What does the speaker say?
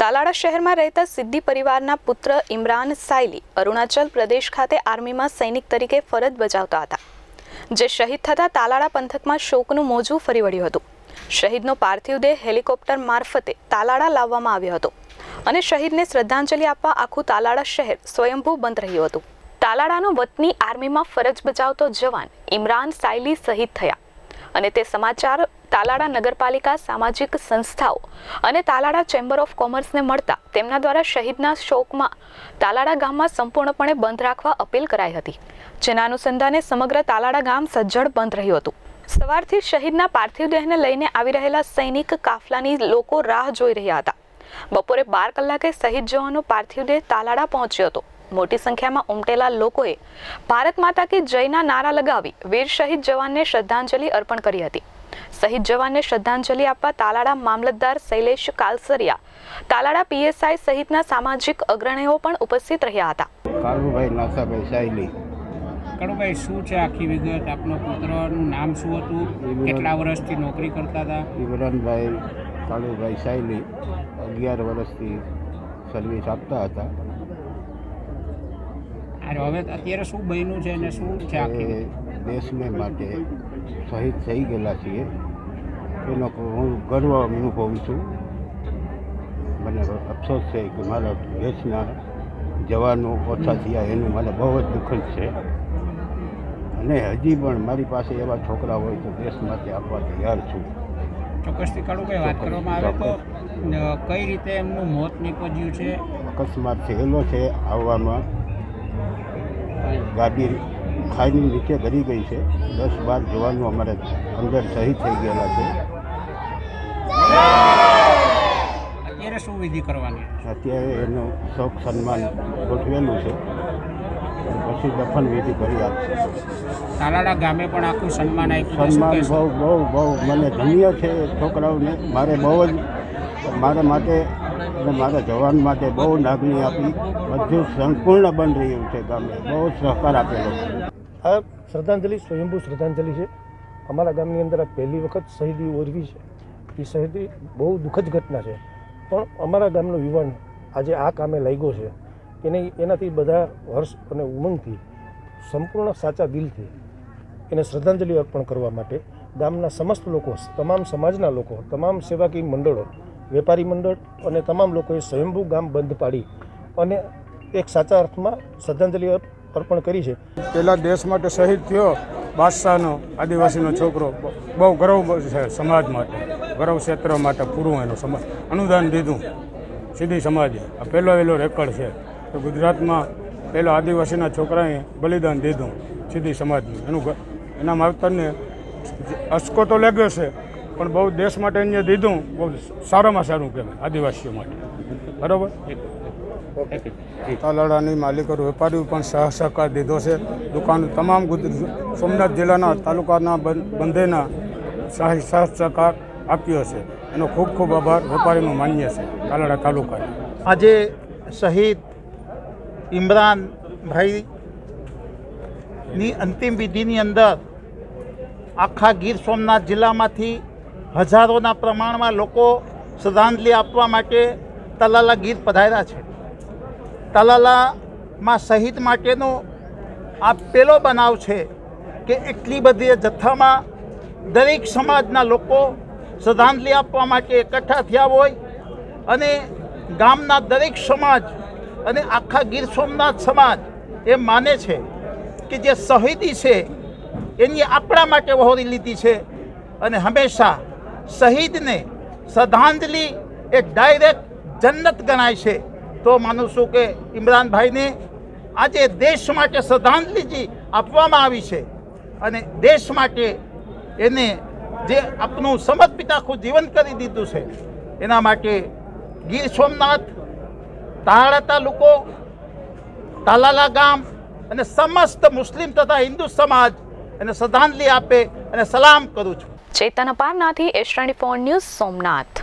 તાલાડા શહેરમાં રહેતા સિદ્દી પરિવારના પુત્ર ઇમરાન સાયલી અરુણાચલ પ્રદેશ ખાતે આર્મીમાં સૈનિક તરીકે ફરજ બજાવતા હતા, જે શહીદ થતા તાલાડા પંથકમાં શોકનું મોજું ફરી વળ્યું હતું। શહીદનો પાર્થિવ દેહ હેલિકોપ્ટર મારફતે તાલાડા લાવવામાં આવ્યો હતો અને શહીદને શ્રદ્ધાંજલિ આપવા આખું તાલાડા શહેર સ્વયંભૂ બંધ રહ્યું હતું। તાલાડાનો વતની આર્મીમાં ફરજ બજાવતો જવાન ઇમરાન સાયલી શહીદ થયા અને તે સમાચાર તાલાડા નગરપાલિકા, સામાજિક સંસ્થાઓ અને તાલાડા ચેમ્બર ઓફ કોમર્સને મળતા તેમના દ્વારા શહીદના શોકમાં તાલાડા ગામમાં સંપૂર્ણપણે બંધ રાખવા અપીલ કરાઈ હતી, જેના અનુસંધાને સમગ્ર તાલાડા ગામ સજ્જડ બંધ રહ્યું હતું। સવારથી શહીદના પાર્થિવ દેહને લઈને આવી રહેલા સૈનિક કાફલાની લોકો રાહ જોઈ રહ્યા હતા। બપોરે 12 કલાકે શહીદ જવાનો પાર્થિવ દેહ તાલાડા પહોંચ્યો હતો। મોટી સંખ્યામાં ઉમટેલા લોકોએ ભારત માતા કી જયના નારા લગાવી વીર શહીદ જવાનને શ્રદ્ધાંજલિ અર્પણ કરી હતી। શહીદ જવાનને શ્રદ્ધાંજલિ આપવા તાલાડા મામલતદાર શૈલેષ કાલસરિયા, તાલાડા પીએસઆઈ સહિતના સામાજિક અગ્રણીઓ પણ ઉપસ્થિત રહ્યા હતા। કાળુભાઈ નાસાભાઈ સાયલી। કાળુભાઈ, શું છે આખી વિગત? આપનો પુત્રનું નામ શું હતું? કેટલા વર્ષથી નોકરી કરતા હતા? ઇમરાનભાઈ કાળુભાઈ સાયલી 11 વર્ષથી સર્વિસ આપતા હતા। હવે અત્યારે શું બન્યું છે અને શું છે આખી દેશને માટે શહીદ થઈ ગયેલા છીએ, એનો હું ગર્વ અનુભવું છું। મને અફસોસ છે કે મારા દેશના જવાનો ઓછા થયા, એનું મને બહુ જ દુઃખ છે અને હજી પણ મારી પાસે એવા છોકરા હોય તો દેશ માટે આપવા તૈયાર છું। ચોક્કસથી કાળુભાઈ, વાત કરવામાં આવે તો કઈ રીતે એમનું મોત નીપજ્યું છે? અકસ્માત થયેલો છે, આવવામાં ગાડી ખાઈની નીચે ગરી ગઈ છે। 10-12 જવાનો અમારે અંદર શહીદ થઈ ગયેલા છે। અત્યારે શું વિધિ કરવાની? અત્યારે એનું શોક સન્માન ગોઠવેલું છે, પછી દફન વિધિ કરી આપશે। તાલાડા ગામે પણ આખું સન્માન આપ્યું? સન્માન બહુ મને ધન્ય છે છોકરાઓને। મારે બહુ જ મારા માટે અને મારા જવાન માટે બહુ લાગણી આપી। બધું સંપૂર્ણ બંધ રહ્યું છે ગામે, બહુ સહકાર આપેલો છે। આ શ્રદ્ધાંજલિ સ્વયંભૂ શ્રદ્ધાંજલિ છે। અમારા ગામની અંદર આ પહેલી વખત શહીદી ઓરવી છે। એ શહીદી બહુ દુઃખદ ઘટના છે, પણ અમારા ગામનો યુવાન આજે આ કામે લાગ્યો છે એનાથી બધા હર્ષ અને ઉમંગથી સંપૂર્ણ સાચા દિલથી એને શ્રદ્ધાંજલિ અર્પણ કરવા માટે ગામના સમસ્ત લોકો, તમામ સમાજના લોકો, તમામ સેવાકીય મંડળો, વેપારી મંડળ અને તમામ લોકોએ સ્વયંભૂ ગામ બંધ પાડી અને એક સાચા અર્થમાં શ્રદ્ધાંજલિ અર્પણ કરી છે। પહેલાં દેશ માટે શહીદ થયો બાદશાહનો આદિવાસીનો છોકરો, બહુ ગૌરવ છે સમાજ માટે, ગૌરવ ક્ષેત્ર માટે પૂરું એનું સમાજ અનુદાન દીધું સિદ્દી સમાજે। આ પહેલો રેકોર્ડ છે તો ગુજરાતમાં પહેલો આદિવાસીના છોકરાએ બલિદાન દીધું સિદ્દી સમાજનું। એના માવતરને અસકો તો લાગ્યો છે, પણ બહુ દેશ માટે એને દીધું, બહુ સારામાં સારું કહેવાય આદિવાસીઓ માટે, બરાબર। તાલાડાની માલિકો વેપારીઓ પણ સહકાર દીધો છે। દુકાન તમામ સોમનાથ જિલ્લાના તાલુકાના બંધેના સહકાર આપ્યો છે, એનો ખૂબ ખૂબ આભાર વેપારીનું માન્ય છે તાલાડા તાલુકાને। આજે શહીદ ઇમરાનભાઈની અંતિમ વિધિની અંદર આખા ગીર સોમનાથ જિલ્લામાંથી હજારોના પ્રમાણમાં લોકો શ્રદ્ધાંજલિ આપવા માટે તાલાલા ગીર પધાર્યા છે। તાલાલામાં શહીદ માટેનો આ પહેલો બનાવ છે કે એટલી બધી જથ્થામાં દરેક સમાજના લોકો શ્રદ્ધાંજલિ આપવા માટે એકઠા થયા હોય અને ગામના દરેક સમાજ અને આખા ગીર સોમનાથ સમાજ એ માને છે કે જે શહીદી છે એની આપણા માટે વહોરી લીધી છે અને હંમેશા શહીદને શ્રદ્ધાંજલિ એ ડાયરેક્ટ જન્નત ગણાય છે। તો માનું છું કે ઇમરાનભાઈને આજે દેશ માટે શ્રદ્ધાંજલિ આપવામાં આવી છે અને દેશ માટે એને જે આપનું સમર્પિત આખું જીવન કરી દીધું છે એના માટે ગીર સોમનાથ, તાલાડા તાલુકો, તાલાલા ગામ અને સમસ્ત મુસ્લિમ તથા હિન્દુ સમાજ એને શ્રદ્ધાંજલિ આપે અને સલામ કરું છું। ચેતન અપારનાથી એસ24 ન્યૂઝ, સોમનાથ।